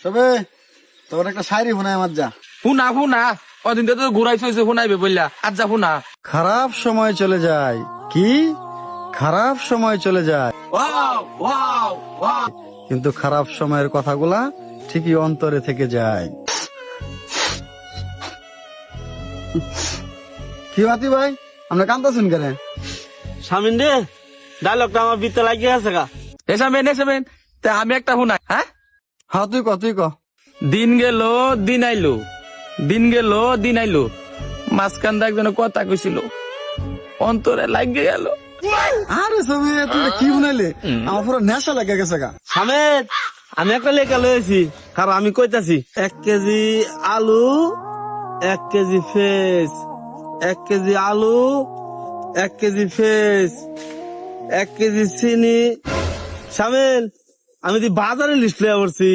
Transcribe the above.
তবে তোর একটা শায়রি শোনায় আমার যা। শুনা শুনা ওদিন তো ঘুরাইছ শুনাইবে বললা আজ যা শুনা। খারাপ সময় চলে যায়, কি খারাপ সময় চলে যায়, কিন্তু খারাপ সময়ের কথাগুলা ঠিকই অন্তরে থেকে যায়। কি বাতি ভাই, আমরা কান্দাছেন কেন? স্বামীন রে, ডায়লগটা আমার ভিতরে লাগিয়ে আছে গা। এসামেন তা আমি একটা শুনাই। হ্যাঁ, হ্যাঁ তুই ক। দিন গেল দিন আইলো, দিন গেল দিন আইলো, মাঝখান একজন কথা কইছিল অন্তরে লাগিয়ে গেল। আরে সবে তুই কি শুনাইলে, আমার পুরো নেশা লেগে গেছে গা। স্বামীন, আমি একটা লেখা লয়েছি, কারণ আমি কইতাছি 1 কেজি আলু 1 কেজি ফেস, 1 কেজি আলু 1 কেজি ফেস, 1 কেজি চিনি। স্বামীন, আমি বাজারে লিস্ট লয়ে পড়ছি।